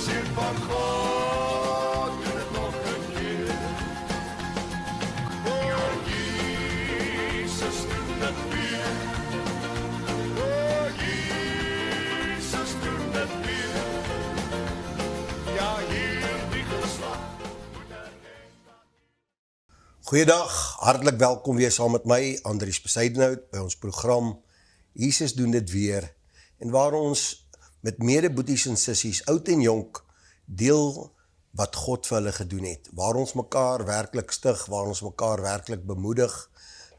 Sien van God, doen het nog een keer. Oh, Jesus, doen het weer. Oh, Jesus, doen het weer. Ja, hier die geslag moet Goeiedag, hartelijk welkom weer saam met my, Andries Besuidenhout, by ons program Jesus doen dit weer, en waar ons met medeboeties en sissies, oud en jonk, deel wat God vir hulle gedoen het, waar ons mekaar werklik stig, waar ons mekaar werklik bemoedig,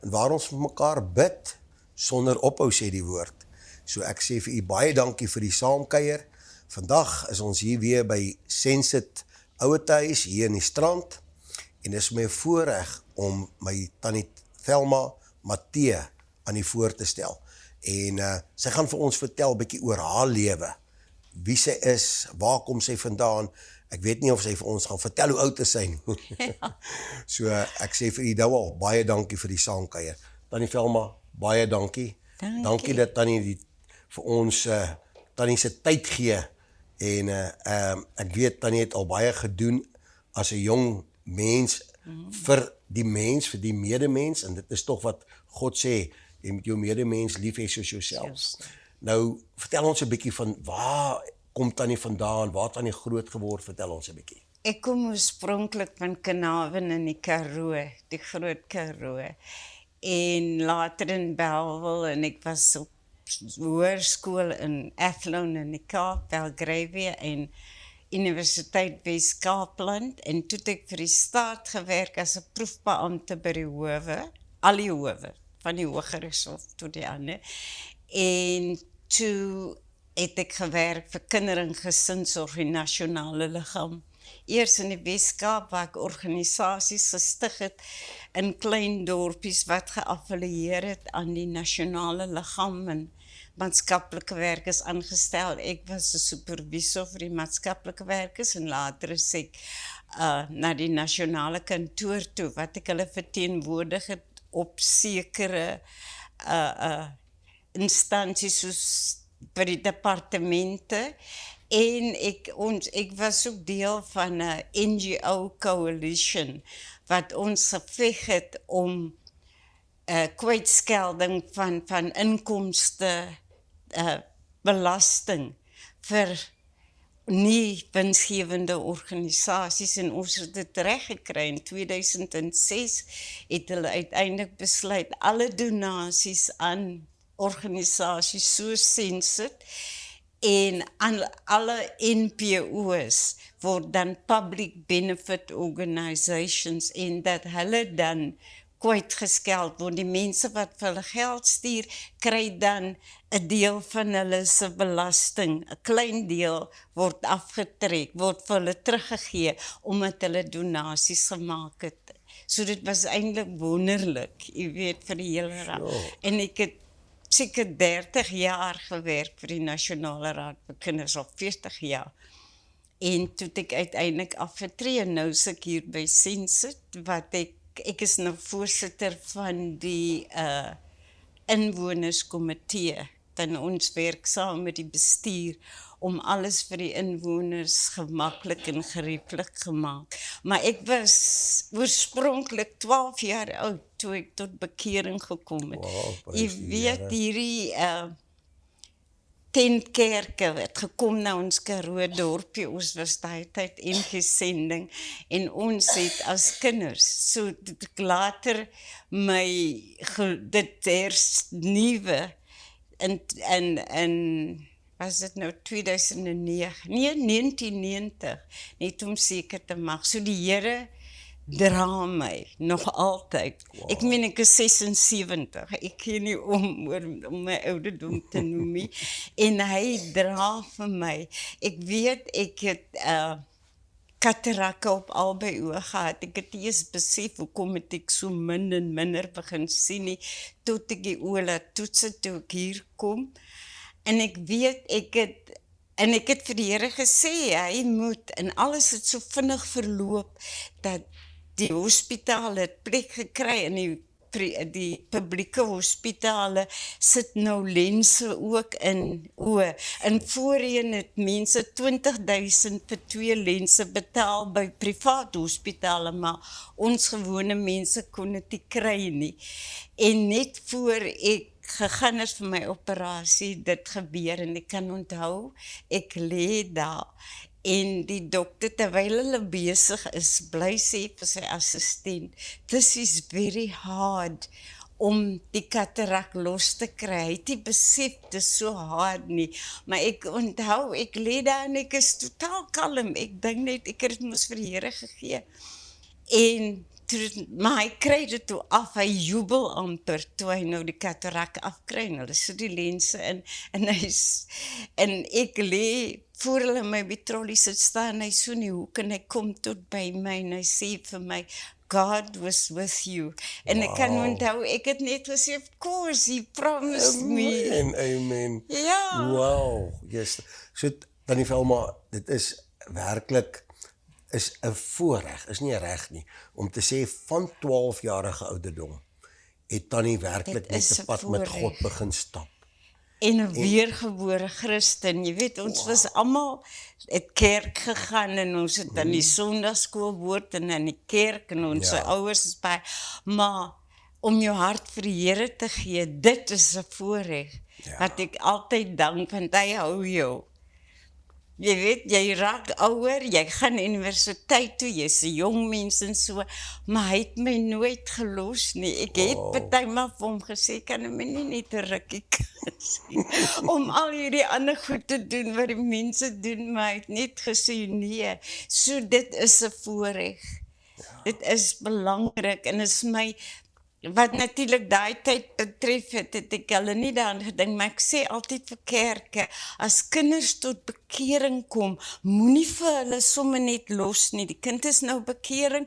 en waar ons vir mekaar bid, sonder ophou sê die woord. So ek sê vir u baie dankie vir die saamkuier. Vandag is ons hier weer by Sensit Ouetehuis, hier in die strand, en dit is my voorreg om my tannie Thelma Matthee aan die voor te stel. En sy gaan vir ons vertel bietjie oor haar lewe, wie sy is, waar kom sy vandaan. Ek weet nie of sy vir ons gaan vertel hoe oud is sy nie. Ja. So ek sê vir u nou al, baie dankie vir die saamkuier. Tannie Thelma, baie dankie. Dankie. Dankie dat Tannie vir ons Tannie se tyd gee. En ek weet Tannie het al baie gedoen as 'n jong mens vir die mens, vir die medemens, en dit is tog wat God sê, jy moet jou medemens lief hê soos jouself. Nou, vertel ons 'n bietjie van waar kom Tannie vandaan, waar het Tannie groot geword, vertel ons 'n bietjie. Ek kom oorspronklik van Kanaven in die Karoo, die Groot Karoo. En later in Bellville, en ek was op hoërskool in Athlone in die Kaap, Belgravia, en Universiteit Wes-Kaapland, en toe het ek vir die staat gewerk as 'n proefbeampte by die howe, al die howe, van die Hooggeregshof tot die ander. En toe het ek gewerk vir kinder- en gesinsorg die nasionale liggaam. Eers in die Wes-Kaap waar ek organisasies gestig het in klein dorpies wat geaffilieer het aan die nasionale liggaam en maatskaplike werkers aangestel. Ek was 'n supervisor vir die maatskaplike werkers en later is ek na die nasionale kantoor toe wat ek hulle verteenwoordig het op sekere instansies soos by die departemente. En ek was ook deel van 'n NGO coalition wat ons geveg het om kwytskelding van inkomste belasting vir nie winsgewende organisasies, en ons het dit reggekry. In 2006 het hulle uiteindelik besluit alle donasies aan organisasies soos Sensit en alle NPO's word dan public benefit organisations, en dat hulle dan kwytgeskeld word. Die mense wat vir hulle geld stuur, kry dan 'n deel van hulle se belasting, 'n klein deel word afgetrek, word vir hulle teruggegee omdat hulle donasies gemaak het. So dit was eintlik wonderlik, jy weet, vir die hele raad. Sure. En ek het seker 30 jaar gewerk vir die Nasionale Raad vir Kinders, of 40 jaar. En toe het ek uiteindelik afgetree, en nou is ek hier by Sensit, wat ek is nou voorsitter van die inwonerskomitee. Dan ons werk saam met die bestuur om alles vir die inwoners gemaklik en gerieflik gemaak. Maar ek was oorspronklik 12 jaar oud toe ek tot bekering gekom het. Wow, prys Jy die weet, Here. hierdie tentkerke het gekom na ons Karoo dorpie, ons was daai tyd ingesending, en ons het as kinders, so het ek later dit hersnuwe in was dit nou 2009, nee 1990, net om seker te maak. So die Here dra my nog altyd. Wow. Ek meen ek is 76. Ek ken nie om my ouderdom te noem nie. En hy dra vir my. Ek weet ek het katarakke op albei oë gehad. Ek het eers besef hoekom het ek so min en minder begin sien nie, tot ek die oë laat toets toe ek hier kom. En ek weet ek het vir die Here gesê hy moet, en alles het so vinnig verloop dat die hospitaal het plek gekry en die die publieke hospitale sit nou lense ook in oë. En voorheen het mense 20.000 vir 2 lense betaal by privaat hospitale, maar ons gewone mense kon dit nie kry nie. En net voor ek gegaan is vir my operasie, dit gebeur en ek kan onthou, ek lê daar en die dokter, terwyl hulle besig is, bly sê vir sy assistent, this is very hard om die katarak los te kry. Hy het nie besef, dit is so hard nie. Maar ek onthou, ek lê daar en ek is totaal kalm. Ek dink net, ek het dit mos vir die Here gegee. En maar hy kry dit toe af, hy jubel amper toe hy nou die katarak afkry, en hulle sit die lense in, en ek lê voor hulle my by trollie sit staan, hy so in die hoek, en hy kom tot by my, en hy sê vir my, God was with you. En ek kan onthou, ek het net gesê, of course, he promised me. Amen. Ja. Wow, yes. So, Tannie Velma, dit is werklik, is 'n voorreg, is nie 'n reg nie, om te sê, van 12-jarige ouderdom, het Tannie werklik net 'n pad met God begin stap. En 'n weergebore Christen, jy weet, ons was almal het kerk gegaan, en ons het aan die Sondagskool behoort, en aan die kerk, en ons ouers is by, maar om jou hart vir die Here te gee, dit is 'n voorreg, wat ek altyd dank, want hy hou jou. Jy weet, jy raak ouer, jy gaan universiteit toe, jy's 'n jong mens en so, maar hy het my nooit gelos nie. Ek het partymal vir hom gesê, kan hom nie net 'n rukkie sien, om al hierdie ander goed te doen wat die mense doen, maar hy het net gesê nee. So dit is 'n voorreg. Dit is belangrik, en is my, wat natuurlik daai tyd betref het ek hulle nie daaraan gedink, maar ek sê altyd vir kerke, as kinders tot bekering kom, moenie vir hulle sommer net los nie. Die kind is nou bekering,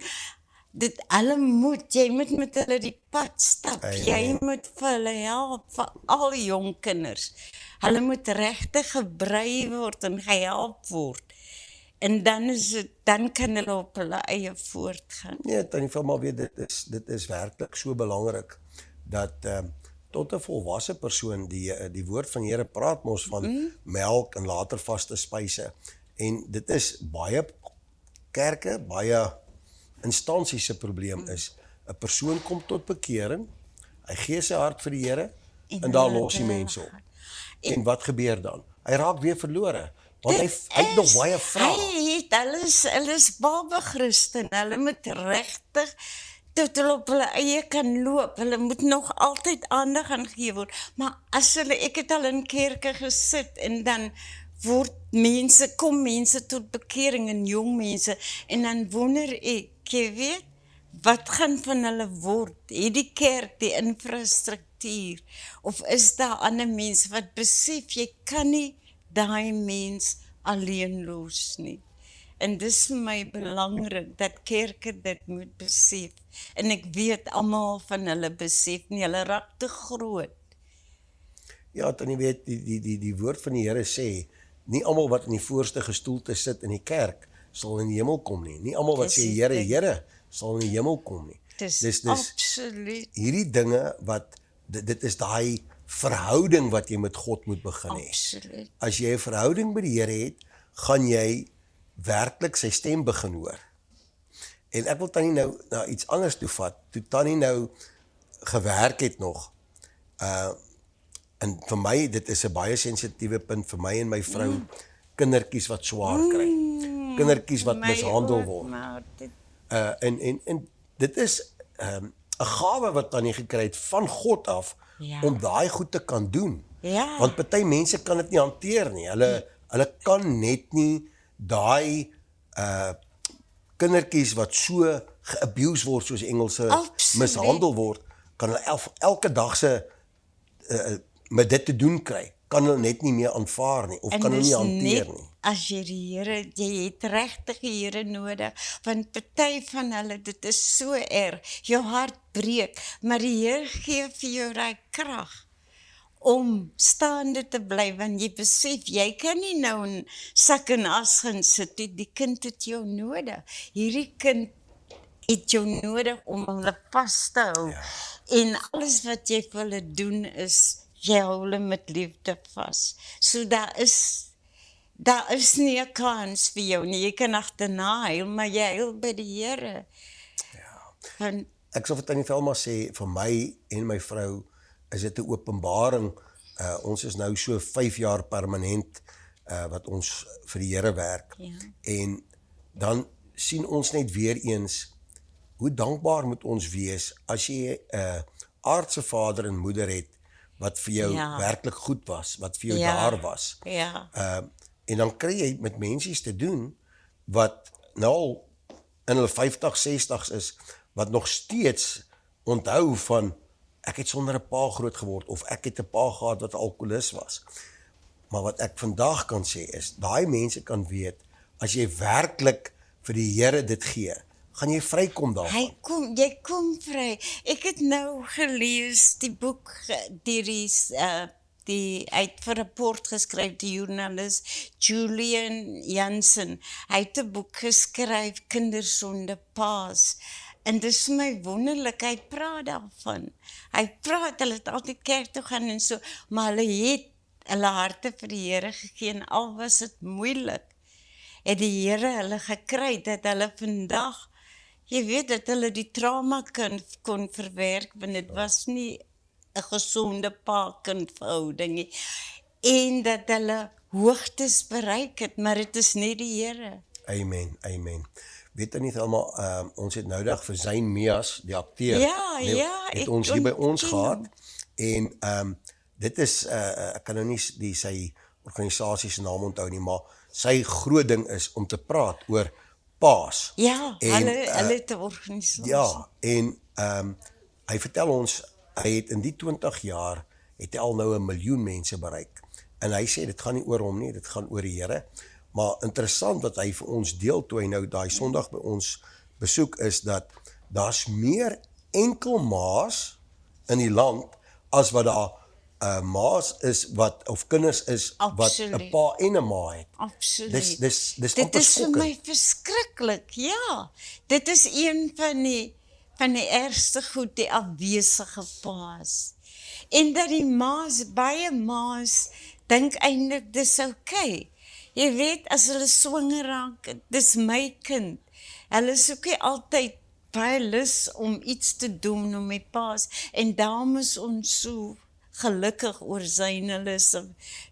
jy moet met hulle die pad stap. Jy moet vir hulle help, vir al die jong kinders. Hulle moet regtig gebrei word en gehelp word. En dan kan hulle op hulle eie voortgaan. Nee, Tannie Velma, weet, dit is werklik so belangrik, dat tot 'n volwasse persoon, die woord van die Here praat mos van melk en later vaste spyse, en dit is baie kerke, baie instansies se probleem is, 'n persoon kom tot bekering, hy gee sy hart vir die Here, en daar los die mense op. En wat gebeur dan? Hy raak weer verlore, want hy het nog baie vrae. Hulle is babe Christen, hulle moet regtig tot hulle op hulle eie kan loop. Hulle moet nog altyd aandag aan gegee word. Maar as ek het al in kerke gesit, en dan kom mense tot bekering, en jong mense, en dan wonder ek, jy weet, wat gaan van hulle word? Het die kerk die infrastruktuur, of is daar ander mense wat besef, jy kan nie daai mens alleen los nie. En dis vir my belangrik, dat kerke dit moet besef. En ek weet, almal van hulle besef nie, hulle raak te groot. Ja, dan jy weet, die woord van die Here sê, nie almal wat in die voorste gestoelte sit in die kerk, sal in die hemel kom nie. Nie almal wat sê, Here, Here, sal in die hemel kom nie. Dis absoluut. Hierdie dinge wat, dit is daai verhouding wat jy met God moet begin hê. Absoluut. As jy 'n verhouding met die Here het, gaan jy werklik sy stem begin hoor. En ek wil Tannie nou na iets anders toe vat, toe Tannie nou gewerk het nog, en vir my, dit is 'n baie sensitiewe punt vir my en my vrou, kindertjies wat swaar kry, kindertjies wat mishandel word. En dit is 'n gawe wat Tannie gekry het van God af, om daai goed te kan doen. Ja. Want party mense kan dit nie hanteer nie. Hulle kan net nie daai kindertjies wat so ge-abuse word, soos Engelse mishandel word, kan hulle elke dag se met dit te doen kry, kan hulle net nie meer aanvaar nie, of kan hulle nie hanteer nie. As jy die Here, jy het regtig die Here nodig, want party van hulle, dit is so erg, jou hart breek, maar die Here gee vir jou daai krag om staande te bly, want jy besef, jy kan nie nou in sak en as gaan sit, die kind het jou nodig. Hierdie kind het jou nodig om hulle vas te hou. Ja. En alles wat jy vir hulle doen is, jy hou hulle met liefde vas. So daar is nie 'n kans vir jou nie. Jy kan agterna huil, maar jy huil by die Here. Want Ek sal vir Tannie Velma sê, vir my en my vrou is dit 'n openbaring. Ons is nou so 5 jaar permanent wat ons vir die Here werk. Ja. En dan sien ons net weer eens hoe dankbaar moet ons wees as jy 'n aardse vader en moeder het wat vir jou Ja. werklik goed was, wat vir jou Ja. daar was. Ja. En dan kry jy met mensies te doen wat nou al in hulle 50, 60's is, wat nog steeds onthou van ek het sonder 'n pa groot geword of ek het 'n pa gehad wat alkoholist was. Maar wat ek vandag kan sê is, daai mense kan weet, as jy werklik vir die Here dit gee, gaan jy vrykom daarvan. Jy kom vry. Ek het nou gelees die boek die uit vir 'n rapport geskryf, die joernalis Julian Jansen. Hy het 'n boek geskryf, Kinders sonder paas. En dis vir my wonderlik, hy praat daarvan. Hy praat, hulle het altyd kerk toe gaan en so, maar hulle het hulle harte vir die Here gegee en al was dit moeilik, het die Here hulle gekry dat hulle vandag, jy weet dat hulle die trauma kon verwerk, want dit was nie 'n gesonde pa-kind verhouding nie. En dat hulle hoogtes bereik het, maar dit is net die Here. Amen, amen. Weet jy nie, Thelma, ons het noudag vir Zayn Meas, die akteur, Ja, ja, het ek ons hier by ons ken gehad. En dit is, ek kan nou nie sy organisasie se naam onthou nie, maar sy groot ding is om te praat oor paas. Ja, En, hulle het 'n organisasie. Ja, en hy vertel ons, hy het in die 20 jaar, het hy al nou 1 miljoen mense bereik. En hy sê, dit gaan nie oor hom nie, dit gaan oor die Here. Maar interessant wat hy vir ons deel, toe hy nou daai Sondag by ons besoek, is dat daar's meer enkel maas in die land, as wat daar maas is, of kinders is, wat Absoluut. 'n pa en 'n ma het. Absoluut. Dis Dit amper is vir skokkend. my verskriklik, ja. Dit is een van die ergste goed, die afwesige paas. En dat die maas, baie maas, dink eintlik dis okay. Jy weet, as hulle swanger raak, dis my kind. Hulle soek nie altyd baie lus om iets te doen om my paas. En daarom is ons so gelukkig oor hulle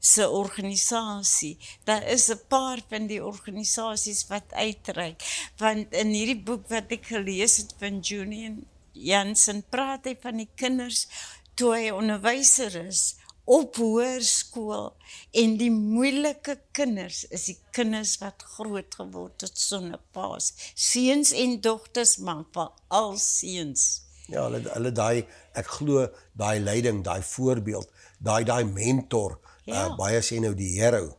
se organisasie. Daar is 'n paar van die organisasies wat uitreik. Want in hierdie boek wat ek gelees het van Julian Jansen, praat hy van die kinders toe hy onderwyser is op hoërskool, en die moeilike kinders is die kinders wat groot geword het sonder paas. Seuns en dogters, maar veral seuns. Ja, hulle daai, ek glo, daai leiding, daai voorbeeld, daai mentor, Ja. baie sê nou die hero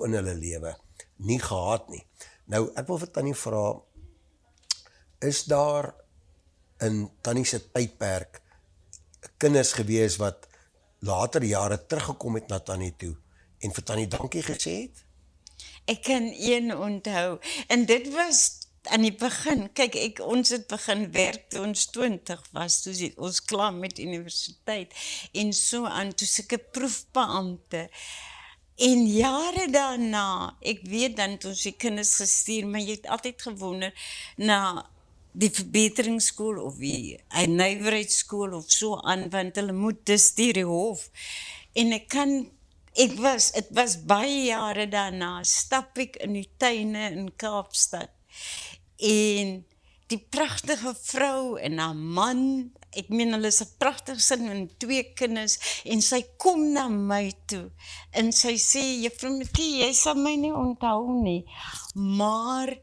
in hulle lewe, nie gehad nie. Nou, ek wil vir Tannie vra, is daar in Tannie se tydperk kinders gewees wat later jare teruggekom het na Tannie toe en vir Tannie dankie gesê het? Ek kan een onthou, en dit was aan die begin, kyk, ons het begin werk toe ons 20 was, toe ons klaar met universiteit, en so aan, toe ek 'n proefbeampte. En jare daarna, ek weet dan toe ons die kinders gestuur, maar jy het altyd gewonder na die verbeteringsskool of die nywerheidsskool of so aan, want hulle moet dus deur die hof. En het was baie jare daarna, stap ek in die tuine in Kaapstad. En die pragtige vrou en haar man, ek meen hulle is 'n pragtige sin en 2 kinders, en sy kom na my toe, en sy sê, Juffrou Matthee, jy sal my nie onthou nie, maar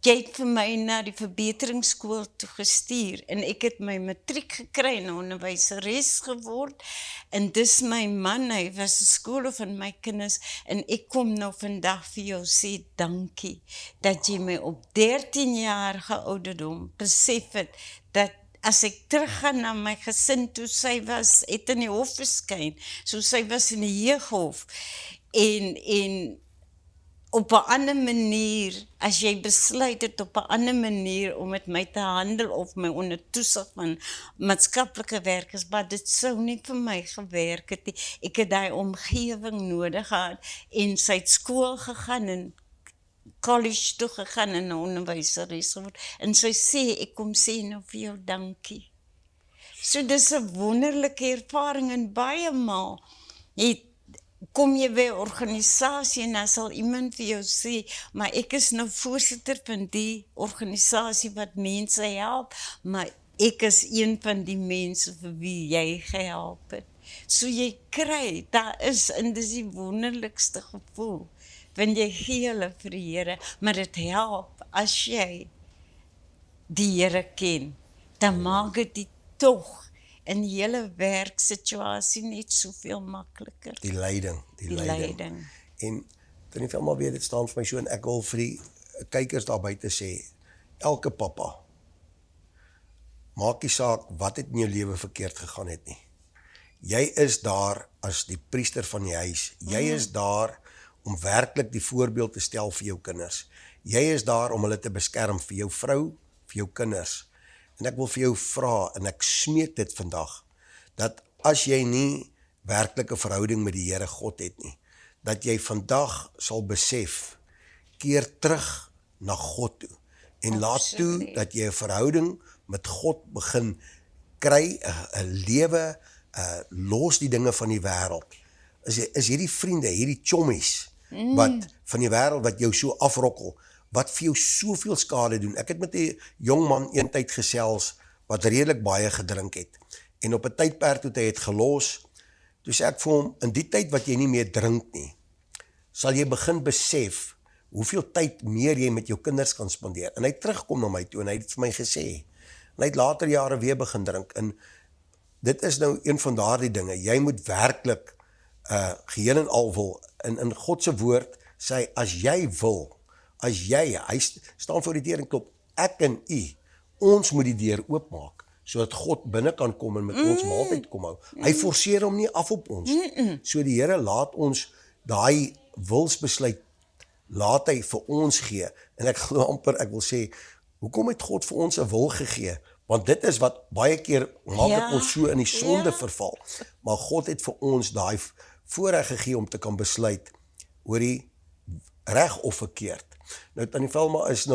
jy het vir my na die verbeteringsskool toe gestuur, en ek het my matriek gekry en onderwyseres geword, en dis my man, hy was 'n skool van my kinders, en ek kom nou vandag vir jou sê dankie, dat jy my op 13 jarige ouderdom besef het, dat as ek teruggaan na my gesin toe, sy het in die hof verskyn, so sy was in die jeughof, en op 'n ander manier, as jy besluit het op 'n ander manier om met my te handel of my onder toesig van maatskaplike werkers, maar dit sou nie vir my gewerk het nie. Ek het daai omgewing nodig gehad en sy het skool gegaan en college toe gegaan en 'n onderwyseres geword. En sy sê, ek kom sê nou vir jou dankie. So dis 'n wonderlike ervaring en baie maal kom jy by 'n organisasie en dan sal iemand vir jou sê, maar ek is nou voorsitter van die organisasie wat mense help, maar ek is een van die mense vir wie jy gehelp het. So jy kry, daar is, en dis die wonderlikste gevoel, want jy gee hulle vir die Here, maar dit help as jy die Here ken, dan maak dit die tog in die hele werksituasie net soveel makliker. Die leiding. En dan nie veel maar weer, dit staan vir my so, en ek wil vir die kykers daar buite sê, elke pappa, maak nie saak wat het in jou lewe verkeerd gegaan het nie. Jy is daar as die priester van die huis. Jy is daar om werklik die voorbeeld te stel vir jou kinders. Jy is daar om hulle te beskerm, vir jou vrou, vir jou kinders. En ek wil vir jou vra, en ek smeek dit vandag, dat as jy nie werklike verhouding met die Here God het nie, dat jy vandag sal besef, keer terug na God toe, en laat toe dat jy 'n verhouding met God begin kry, 'n lewe, los die dinge van die wêreld. Is hierdie vriende, hierdie chommies, wat van die wêreld wat jou so afrokkel, wat vir jou soveel skade doen. Ek het met 'n jong man eentyd gesels, wat redelik baie gedrink het, en op 'n tydperk toe hy het gelos, toe sê ek vir hom, in die tyd wat jy nie meer drink nie, sal jy begin besef, hoeveel tyd meer jy met jou kinders kan spandeer. En hy terugkom na my toe, en hy het vir my gesê, en hy het later jare weer begin drink, en dit is nou een van daardie dinge, jy moet werklik, geheel en al wil, in God se woord, sê, as jy wil, hy staan voor die deur en klop, ek en u, ons moet die deur oopmaak, sodat God binne kan kom en met ons maaltyd kom hou. Hy forceer hom nie af op ons. So die Here laat ons daai wilsbesluit, laat hy vir ons gee. En ek glo amper, ek wil sê, hoekom het God vir ons 'n wil gegee? Want dit is wat baie keer maak dit ons so in die sonde verval. Maar God het vir ons daai voorreg gegee om te kan besluit oor die reg of verkeerd. Nou Tannie Velma is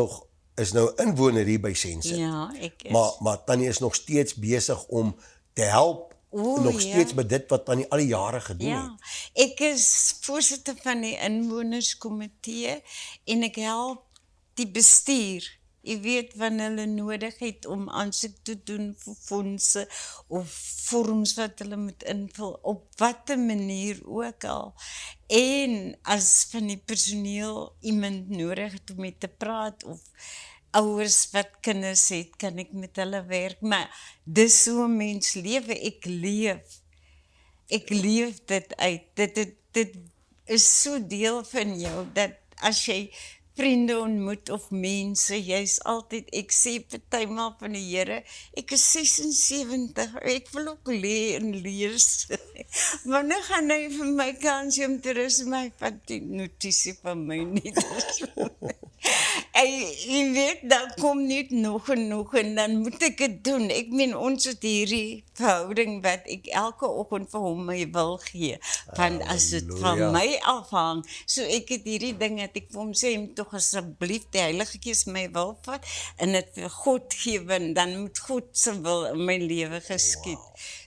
nou inwoner hier by Sense. Ja, ek is. Maar Tannie is nog steeds besig om te help, nog steeds met dit wat Tannie al die jare gedoen het. Ek is voorsitter van die inwonerskomitee en ek help die bestuur. Jy weet, wanneer hulle nodig het om aansoek te doen vir fondse of vorms wat hulle moet invul, op watter manier ook al. En as van die personeel iemand nodig het om mee te praat, of ouers wat kinders het, kan ek met hulle werk. Maar dis so 'n mens lewe, ek leef dit uit. Dit is so deel van jou, dat as jy vriende ontmoet of mense, jy's altyd, ek sê partymal van die Here, ek is 76, ek wil ook lê en lees. Maar nou gaan hy vir my kans om te rus, my vat die notisie van my nie. Jy weet, dan kom net nog en dan moet ek het doen. Ek meen, ons het hierdie verhouding wat ek elke oggend vir hom my wil gee. Want as dit van my afhang, so ek het hierdie ding, het ek vir hom sê, tog asseblief die Heilige Gees my wil vat, en dit vir God gee, want dan moet God se wil in my lewe geskied.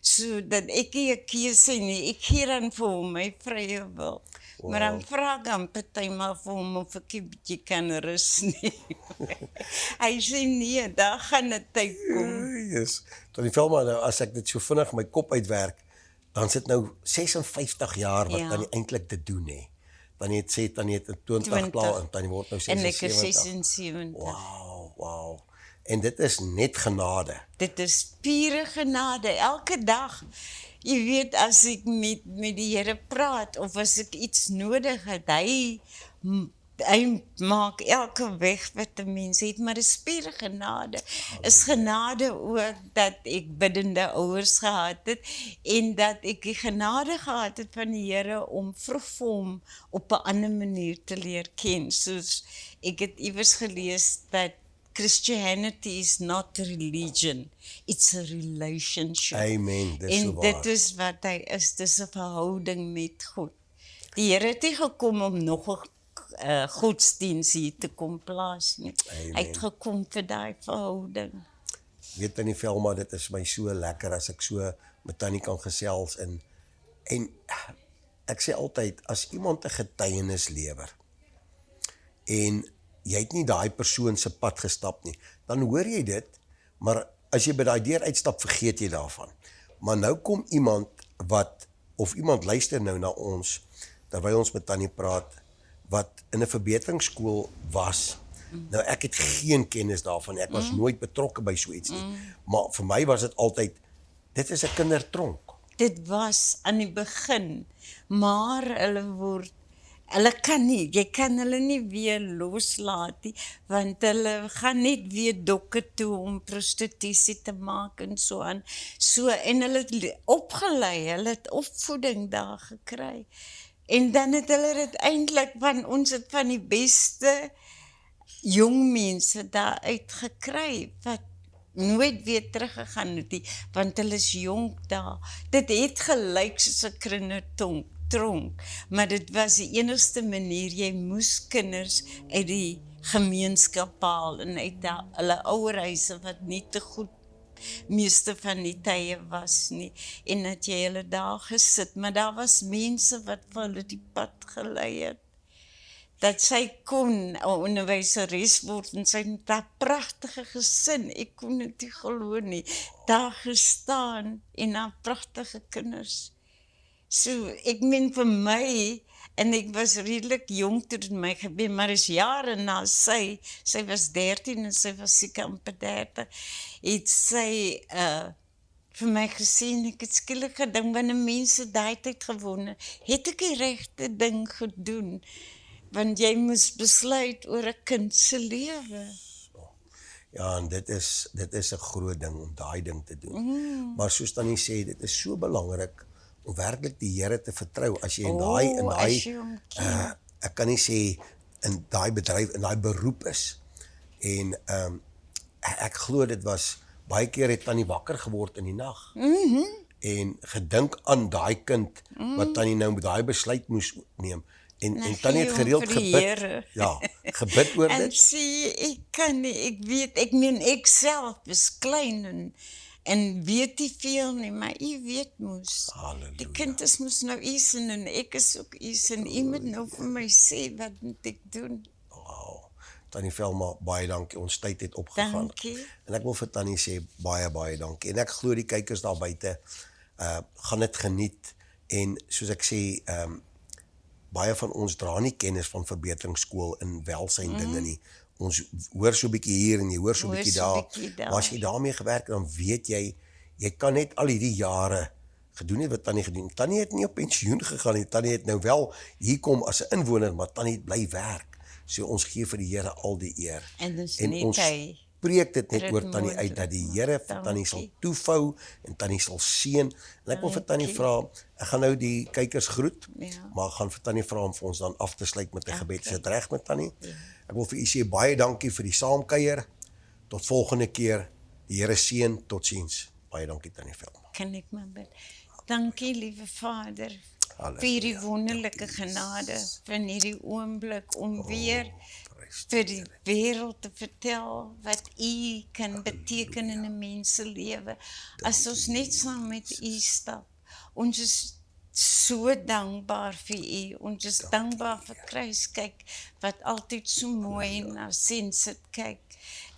So dat ek nie 'n keuse nie, ek gee dan vir hom my vrye wil. Maar dan vra ek dan partymal vir hom of ek 'n bietjie kan rus nie. Hy sê nee, daar gaan 'n tyd kom. Yes. Tannie Velma, nou, as ek dit so vinnig my kop uitwerk, dan sit nou 56 jaar wat Tannie eintlik te doen hè. Tannie het sê, Tannie het in 20 klaar, en Tannie word nou 76. En ek is 76. Wow. En dit is net genade. Dit is pure genade, elke dag. Jy weet, as ek met die Here praat, of as ek iets nodig het, hy Hy maak elke weg wat 'n mens het, maar dis pure genade. Is genade ook dat ek biddende ouers gehad het en dat ek die genade gehad het van die Here om vroeg vir hom op 'n ander manier te leer ken. Soos ek het iewers gelees dat Christianity is not a religion, it's a relationship. Amen, dis so En waar. dit is wat hy is, dis 'n verhouding met God. Die Here het nie gekom om nog 'n godsdiens hier te kom plaas nie. Amen. Hy het gekom vir daai verhouding. Weet Tannie Velma, dit is my so lekker as ek so met Tannie kan gesels en ek sê altyd, as iemand 'n getuienis lewer en jy het nie daai persoon se pad gestap nie, dan hoor jy dit, maar as jy by daai deur uitstap, vergeet jy daarvan. Maar nou kom iemand of iemand luister nou na ons, terwyl ons met Tannie praat, wat in 'n verbeteringsskool was. Nou ek het geen kennis daarvan, ek was nooit betrokke by so iets nie. Maar vir my was dit altyd, dit is 'n kindertronk. Dit was aan die begin, maar hulle kan nie, jy kan hulle nie weer loslaat nie, want hulle gaan net weer dokke toe om prostitusie te maak en so aan. En hulle het opgelei, hulle het opvoeding daar gekry. En dan het hulle dit eintlik ons het van die beste jong mense daar uitgekry, wat nooit weer teruggegaan het nie, want hulle is jonk daar. Dit het gelyk soos 'n kindertronk, maar dit was die enigste manier, jy moes kinders uit die gemeenskap haal en uit hulle ouerhuise wat nie te goed meeste van die tye was nie, en dat jy hulle daar gesit, maar daar was mense wat vir hulle die pad gelei het, dat sy kon 'n onderwyseres word en sy het 'n pragtige gesin, ek kon dit nie glo nie, daar gestaan en haar pragtige kinders. So, ek meen vir my, en ek was redelik jong toe dit my gebeur, maar is jare na sy was 13 en sy was seker amper 30, het sy vir my gesien, ek het skielik gedink, wanneer mense daai tyd gewoon het ek die regte ding gedoen, want jy moes besluit oor 'n kind se lewe. Ja, en dit is 'n groot ding om daai ding te doen. Maar soos Tannie sê, dit is so belangrik om werklik die Here te vertrou as jy in daai ek kan nie sê in daai bedryf, in daai beroep is. En ek glo dit was baie keer het Tannie wakker geword in die nag. En gedink aan daai kind wat Tannie nou met daai besluit moes neem. En Tannie het gereeld gebid. Ja, gebid oor dit. En sê, ek kan nie, ek meen ek self is klein en weet nie veel nie, maar u weet moes. Halleluja. Die kinders moes nou iets en ek is ook iets en u moet nou vir my sê, wat moet ek doen? Wow. Tannie Velma, baie dankie, ons tyd het opgegaan. Dankie. En ek wil vir Tannie sê, baie dankie. En ek glo die kykers daar buite, gaan dit geniet, en soos ek sê, baie van ons dra nie kennis van verbeteringsskool en welsyn dinge nie. Ons hoor so 'n bietjie hier en jy hoor so 'n bietjie daar. Maar as jy daarmee gewerk het, dan weet jy kan net al hierdie jare gedoen het wat Tannie gedoen. Tannie het nie op pensioen gegaan nie. Tannie het nou wel hier kom as 'n inwoner, maar Tannie het bly werk. So ons gee vir die Here al die eer. En dis En net ons hy. preek dit net oor Tannie uit, dat die Here vir Tannie sal toevou en Tannie sal seën. En ek wil vir Tannie vra, ek gaan nou die kykers groet, maar ek gaan vir Tannie vra om vir ons dan af te sluit met 'n gebed. Is dit reg met Tannie? Ek wil vir u sê baie dankie vir die saamkuier. Tot volgende keer. Die Here seën, totsiens. Baie dankie Tannie Velma. Kan ek maar bid? Dankie, liewe Vader, Halleluja. vir die wonderlike genade van hierdie oomblik om weer vir die wêreld te vertel wat u kan beteken in 'n mens se lewe. As ons net saam met u stap. Ons is so dankbaar vir u. Ons is dankbaar vir kruiskyk wat altyd so mooi na sin sit kyk.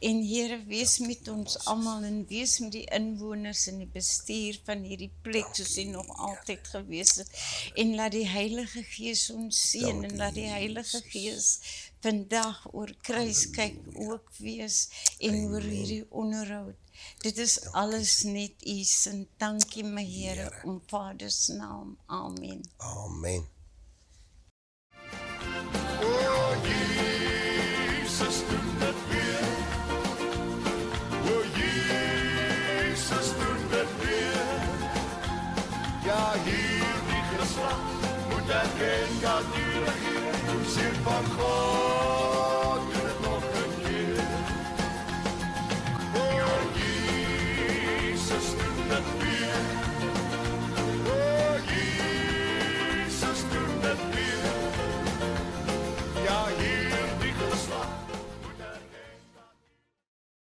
En Here, wees met ons almal en wees met die inwoners en die bestuur van hierdie plek soos hy nog altyd gewees het. En laat die Heilige Gees ons seën en laat die Heilige Gees vandag oor kruiskyk ook wees en oor hierdie onderhoud. Dit is alles net u se. Dankie my Here om Vader se naam. Amen. Amen. Oh, van God.